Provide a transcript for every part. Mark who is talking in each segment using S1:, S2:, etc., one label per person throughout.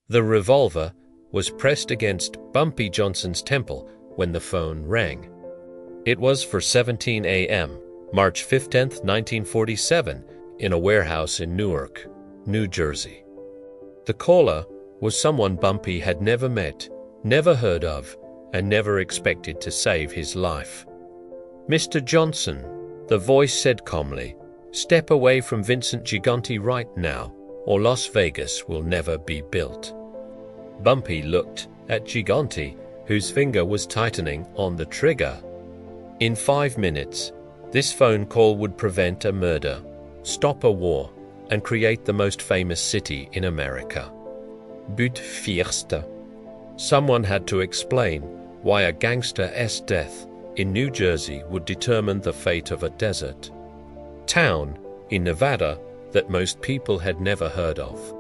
S1: The revolver was pressed against Bumpy Johnson's temple when the phone rang. It was for 17 a.m., March 15, 1947, in a warehouse in Newark, New Jersey. The caller was someone Bumpy had never met, never heard of, and never expected to save his life. "Mr. Johnson," the voice said calmly, "step away from Vincent Gigante right now, or Las Vegas will never be built." Bumpy looked at Gigante, whose finger was tightening on the trigger. In 5 minutes, this phone call would prevent a murder, stop a war, and create the most famous city in America. But first, someone had to explain why a gangster's death in New Jersey would determine the fate of a desert town in Nevada that most people had never heard of.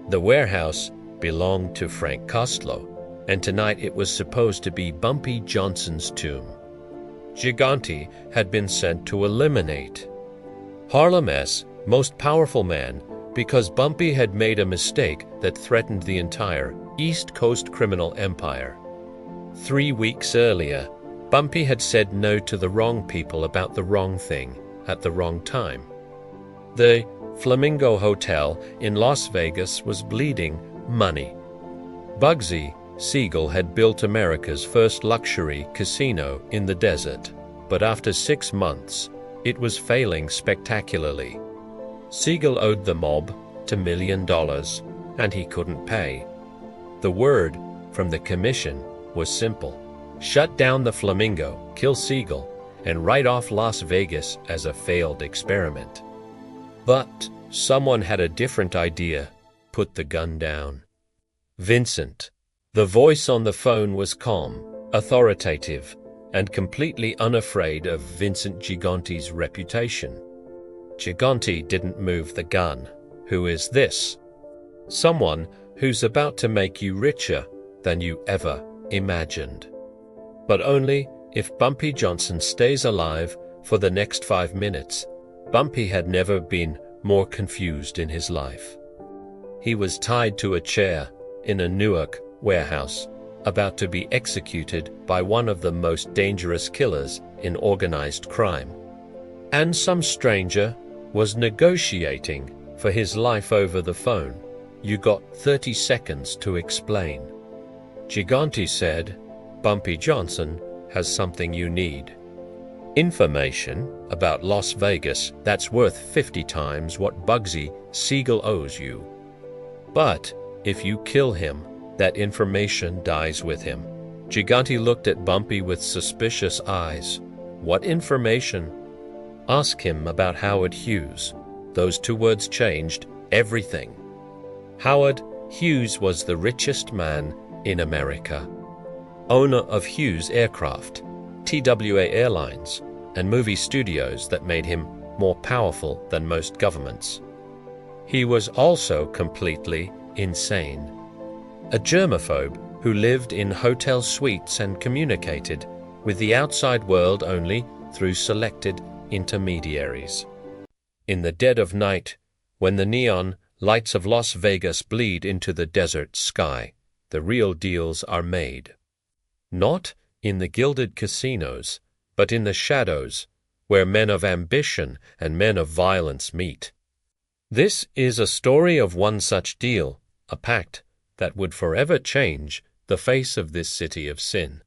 S1: The warehouse belonged to Frank Costello, and tonight it was supposed to be Bumpy Johnson's tomb. Gigante had been sent to eliminate Harlem's most powerful man because Bumpy had made a mistake that threatened the entire East Coast criminal empire. 3 weeks earlier, Bumpy had said no to the wrong people about the wrong thing at the wrong time. The Flamingo Hotel in Las Vegas was bleeding money. Bugsy Siegel had built America's first luxury casino in the desert, but after 6 months, it was failing spectacularly. Siegel owed the mob $1 million, and he couldn't pay. The word from the commission was simple: shut down the Flamingo, kill Siegel, and write off Las Vegas as a failed experiment. But someone had a different idea. Put the gun down. Vincent. The voice on the phone was calm, authoritative, and completely unafraid of Vincent Gigante's reputation. Gigante didn't move the gun. "Who is this?" "Someone who's about to make you richer than you ever imagined. But only if Bumpy Johnson stays alive for the next 5 minutes." Bumpy had never been more confused in his life. He was tied to a chair in a Newark warehouse, about to be executed by one of the most dangerous killers in organized crime. And some stranger was negotiating for his life over the phone. "You got 30 seconds to explain." Gigante said, "Bumpy Johnson has something you need. Information about Las Vegas that's worth 50 times what Bugsy Siegel owes you. But if you kill him, that information dies with him." Gigante looked at Bumpy with suspicious eyes. "What information?" "Ask him about Howard Hughes." Those 2 words changed everything. Howard Hughes was the richest man in America, owner of Hughes Aircraft, TWA Airlines, and movie studios that made him more powerful than most governments. He was also completely insane. A germaphobe who lived in hotel suites and communicated with the outside world only through selected intermediaries. In the dead of night, when the neon lights of Las Vegas bleed into the desert sky, the real deals are made. Not in the gilded casinos, but in the shadows, where men of ambition and men of violence meet. This is a story of one such deal, a pact that would forever change the face of this city of sin.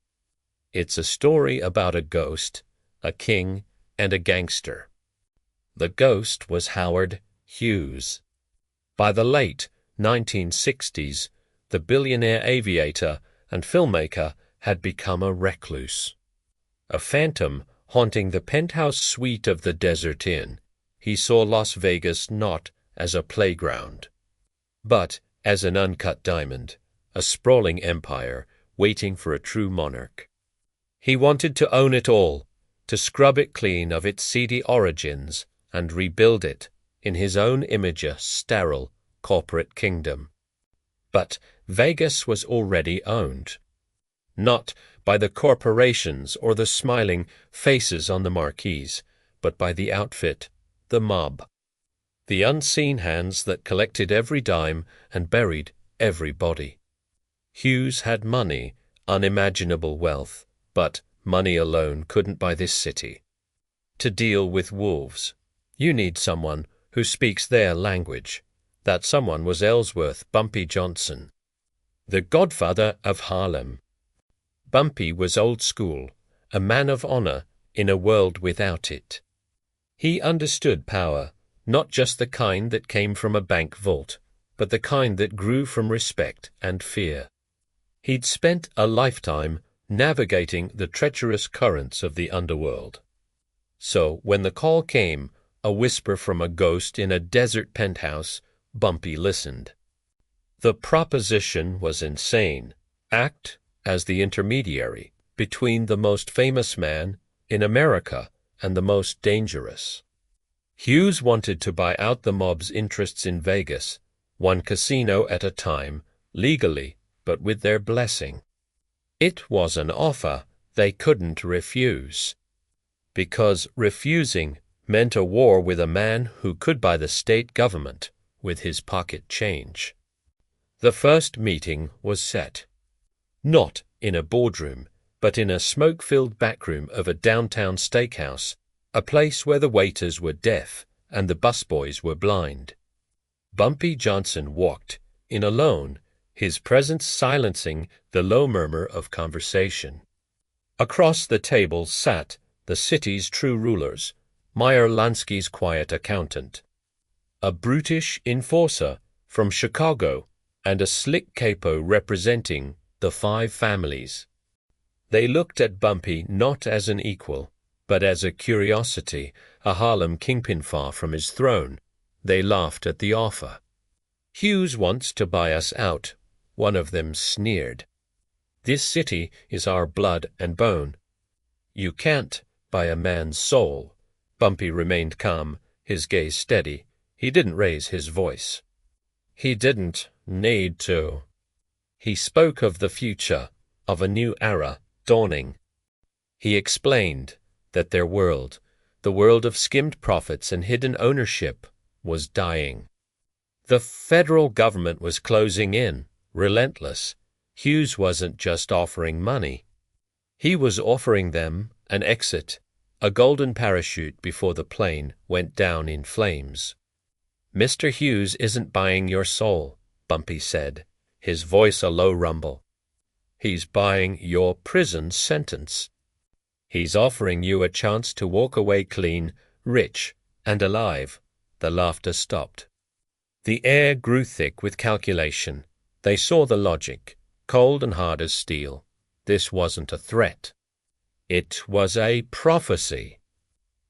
S1: It's a story about a ghost, a king, and a gangster. The ghost was Howard Hughes. By the late 1960s, the billionaire aviator and filmmaker had become a recluse. A phantom haunting the penthouse suite of the Desert Inn, he saw Las Vegas not as a playground, but as an uncut diamond, a sprawling empire waiting for a true monarch. He wanted to own it all, to scrub it clean of its seedy origins and rebuild it in his own image, a sterile corporate kingdom. But Vegas was already owned, not by the corporations or the smiling faces on the marquees, but by the outfit, the mob, the unseen hands that collected every dime and buried everybody. Hughes had money, unimaginable wealth, but money alone couldn't buy this city. To deal with wolves, you need someone who speaks their language. That someone was Ellsworth Bumpy Johnson, the godfather of Harlem. Bumpy was old school, a man of honor in a world without it. He understood power, not just the kind that came from a bank vault, but the kind that grew from respect and fear. He'd spent a lifetime navigating the treacherous currents of the underworld. So when the call came, a whisper from a ghost in a desert penthouse, Bumpy listened. The proposition was insane. Act as the intermediary between the most famous man in America and the most dangerous. Hughes wanted to buy out the mob's interests in Vegas, one casino at a time, legally, but with their blessing. It was an offer they couldn't refuse, because refusing meant a war with a man who could buy the state government with his pocket change. The first meeting was set. Not in a boardroom, but in a smoke-filled backroom of a downtown steakhouse, a place where the waiters were deaf and the busboys were blind. Bumpy Johnson walked in alone, his presence silencing the low murmur of conversation. Across the table sat the city's true rulers, Meyer Lansky's quiet accountant, a brutish enforcer from Chicago, and a slick capo representing the 5 families. They looked at Bumpy not as an equal, but as a curiosity, a Harlem kingpin far from his throne. They laughed at the offer. "Hughes wants to buy us out," one of them sneered. "This city is our blood and bone. You can't buy a man's soul." Bumpy remained calm, his gaze steady. He didn't raise his voice. He didn't need to. He spoke of the future, of a new era dawning. He explained that their world, the world of skimmed profits and hidden ownership, was dying. The federal government was closing in, relentless. Hughes wasn't just offering money. He was offering them an exit, a golden parachute before the plane went down in flames. "Mr. Hughes isn't buying your soul," Bumpy said, his voice a low rumble. "He's buying your prison sentence. He's offering you a chance to walk away clean, rich, and alive." The laughter stopped. The air grew thick with calculation. They saw the logic, cold and hard as steel. This wasn't a threat. It was a prophecy.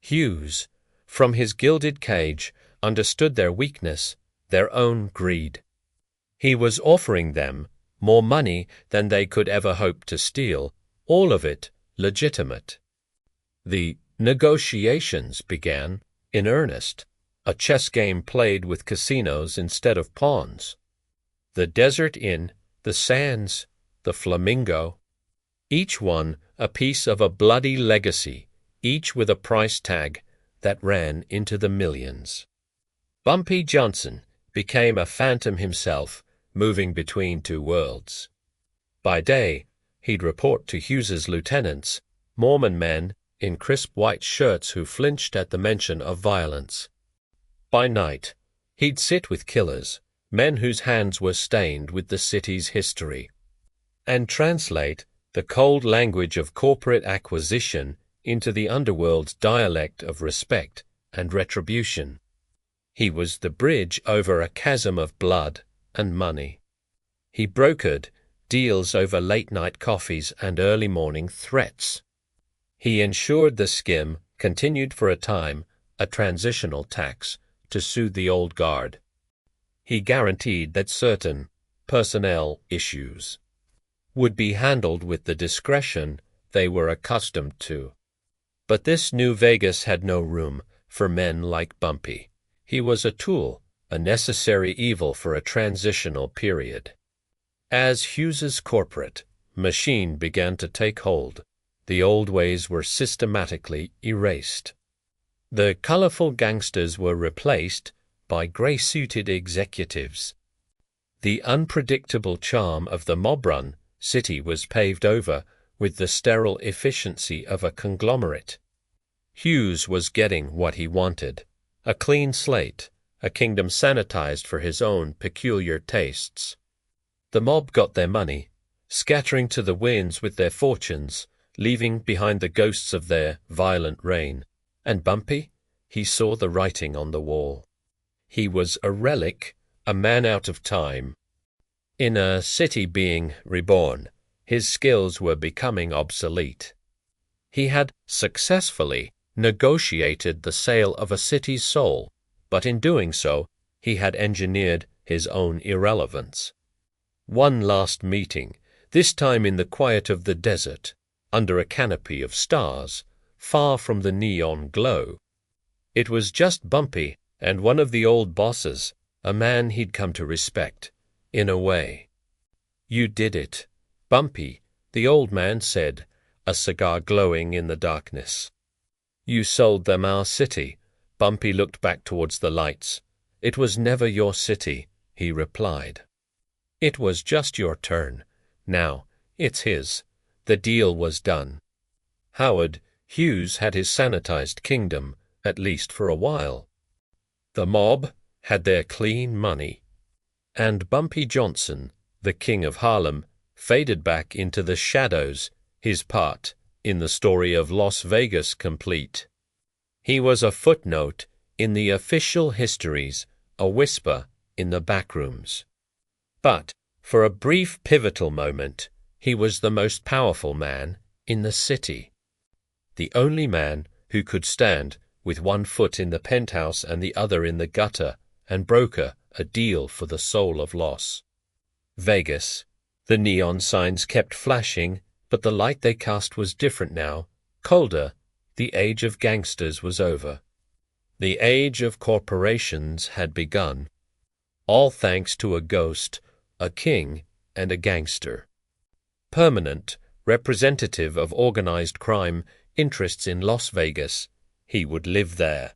S1: Hughes, from his gilded cage, understood their weakness, their own greed. He was offering them more money than they could ever hope to steal, all of it legitimate. The negotiations began in earnest, a chess game played with casinos instead of pawns. The Desert Inn, the Sands, the Flamingo, each one a piece of a bloody legacy, each with a price tag that ran into the millions. Bumpy Johnson became a phantom himself, moving between 2 worlds. By day, he'd report to Hughes's lieutenants, Mormon men in crisp white shirts who flinched at the mention of violence. By night, he'd sit with killers, men whose hands were stained with the city's history, and translate the cold language of corporate acquisition into the underworld's dialect of respect and retribution. He was the bridge over a chasm of blood and money. He brokered deals over late-night coffees and early-morning threats. He ensured the skim continued for a time, a transitional tax, to soothe the old guard. He guaranteed that certain personnel issues would be handled with the discretion they were accustomed to. But this new Vegas had no room for men like Bumpy. He was a tool, a necessary evil for a transitional period. As Hughes's corporate machine began to take hold, the old ways were systematically erased. The colorful gangsters were replaced by gray-suited executives. The unpredictable charm of the mob-run city was paved over with the sterile efficiency of a conglomerate. Hughes was getting what he wanted, a clean slate, a kingdom sanitized for his own peculiar tastes. The mob got their money, scattering to the winds with their fortunes, leaving behind the ghosts of their violent reign. And Bumpy? He saw the writing on the wall. He was a relic, a man out of time. In a city being reborn, his skills were becoming obsolete. He had successfully negotiated the sale of a city's soul, but in doing so, he had engineered his own irrelevance. One last meeting, this time in the quiet of the desert, under a canopy of stars, far from the neon glow. It was just Bumpy and one of the old bosses, a man he'd come to respect, in a way. "You did it, Bumpy," the old man said, a cigar glowing in the darkness. "You sold them our city." Bumpy looked back towards the lights. "It was never your city," he replied. "It was just your turn. Now, it's his. The deal was done." Howard Hughes had his sanitized kingdom, at least for a while. The mob had their clean money. And Bumpy Johnson, the king of Harlem, faded back into the shadows, his part in the story of Las Vegas complete. He was a footnote in the official histories, a whisper in the backrooms. But for a brief pivotal moment, he was the most powerful man in the city. The only man who could stand with one foot in the penthouse and the other in the gutter and broker a deal for the soul of Las Vegas. The neon signs kept flashing, but the light they cast was different now, colder. The age of gangsters was over. The age of corporations had begun. All thanks to a ghost, a king, and a gangster. Permanent, representative of organized crime interests in Las Vegas, he would live there,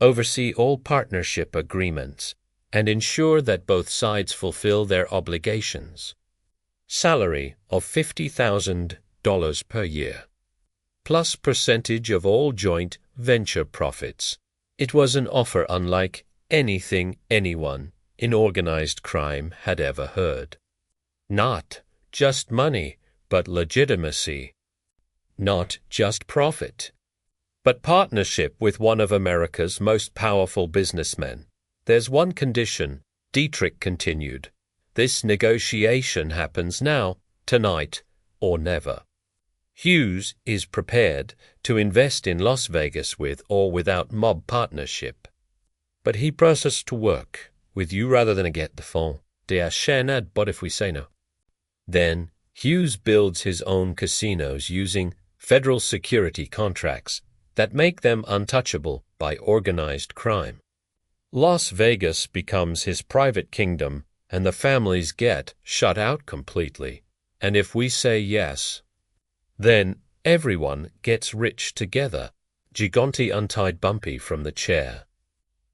S1: oversee all partnership agreements, and ensure that both sides fulfill their obligations. Salary of $50,000 per year, plus percentage of all joint venture profits. It was an offer unlike anything anyone in organized crime had ever heard. Not just money, but legitimacy. Not just profit, but partnership with one of America's most powerful businessmen. "There's one condition," Dietrich continued. "This negotiation happens now, tonight, or never. Hughes is prepared to invest in Las Vegas with or without mob partnership. But he prefers us to work with you rather than get the fond de la chaîne, but if we say no." Then Hughes builds his own casinos using federal security contracts that make them untouchable by organized crime. Las Vegas becomes his private kingdom, and the families get shut out completely. And if we say yes, then everyone gets rich together. Gigante untied Bumpy from the chair.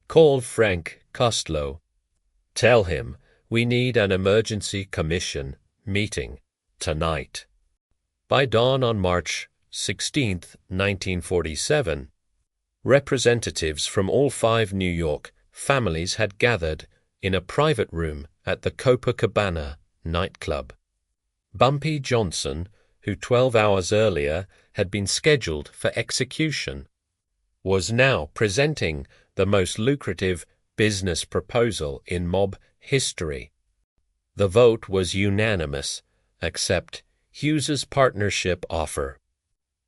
S1: "Call Frank Costello. Tell him we need an emergency commission meeting tonight." By dawn on March 16, 1947, representatives from all 5 New York families had gathered in a private room at the Copacabana nightclub. Bumpy Johnson, who 12 hours earlier had been scheduled for execution, was now presenting the most lucrative business proposal in mob history. The vote was unanimous, except Hughes's partnership offer.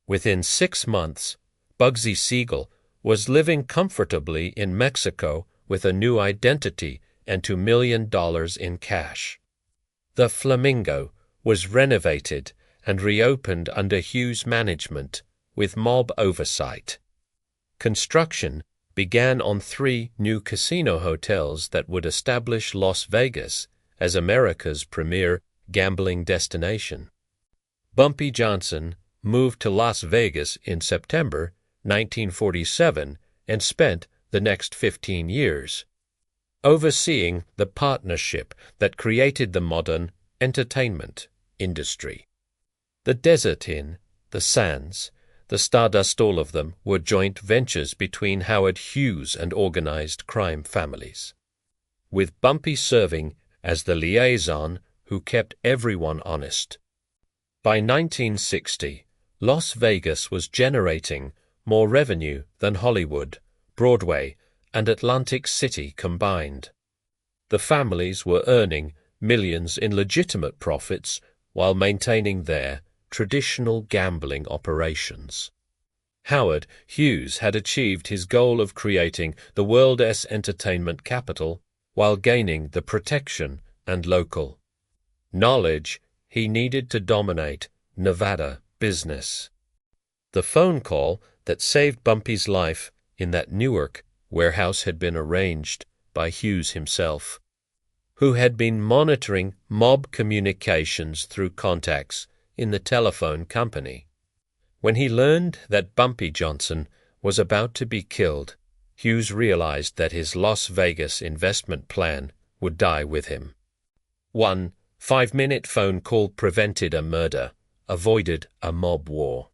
S1: Within 6 months, Bugsy Siegel was living comfortably in Mexico with a new identity and $2 million in cash. The Flamingo was renovated and reopened under Hughes' management with mob oversight. Construction began on 3 new casino hotels that would establish Las Vegas as America's premier gambling destination. Bumpy Johnson moved to Las Vegas in September 1947 and spent the next 15 years. overseeing the partnership that created the modern entertainment industry. The Desert Inn, the Sands, the Stardust, all of them were joint ventures between Howard Hughes and organized crime families, with Bumpy serving as the liaison who kept everyone honest. By 1960, Las Vegas was generating more revenue than Hollywood, Broadway, and Atlantic City combined. The families were earning millions in legitimate profits while maintaining their traditional gambling operations. Howard Hughes had achieved his goal of creating the wildest entertainment capital while gaining the protection and local knowledge he needed to dominate Nevada business. The phone call that saved Bumpy's life in that Newark warehouse had been arranged by Hughes himself, who had been monitoring mob communications through contacts in the telephone company. When he learned that Bumpy Johnson was about to be killed, Hughes realized that his Las Vegas investment plan would die with him. One 5-minute phone call prevented a murder, avoided a mob war,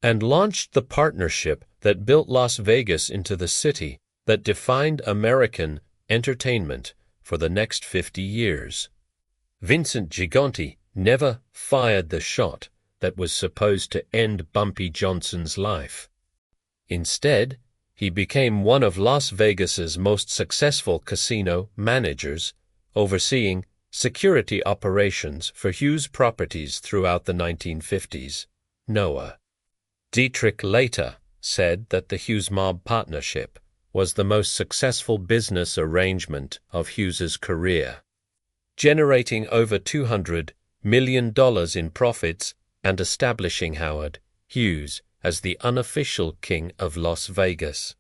S1: and launched the partnership that built Las Vegas into the city that defined American entertainment for the next 50 years. Vincent Gigante never fired the shot that was supposed to end Bumpy Johnson's life. Instead, he became one of Las Vegas's most successful casino managers, overseeing security operations for Hughes properties throughout the 1950s. Noah Dietrich later said that the Hughes mob partnership was the most successful business arrangement of Hughes's career, generating over $200 million in profits and establishing Howard Hughes as the unofficial king of Las Vegas.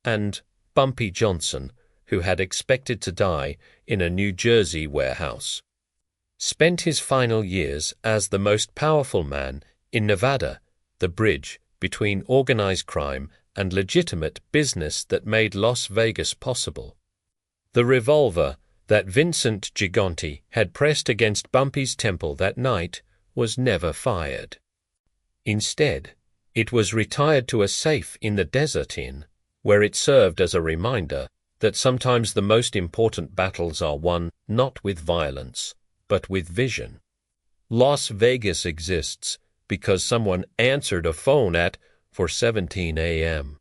S1: And Bumpy Johnson, who had expected to die in a New Jersey warehouse, spent his final years as the most powerful man in Nevada, the bridge between organized crime and legitimate business that made Las Vegas possible. The revolver that Vincent Gigante had pressed against Bumpy's temple that night was never fired. Instead, it was retired to a safe in the Desert Inn, where it served as a reminder that sometimes the most important battles are won not with violence, but with vision. Las Vegas exists because someone answered a phone at 4:17 a.m.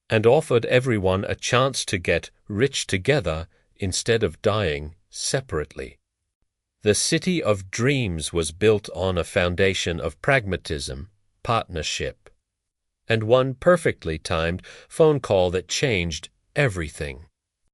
S1: and offered everyone a chance to get rich together instead of dying separately. The city of dreams was built on a foundation of pragmatism, partnership, and one perfectly timed phone call that changed everything.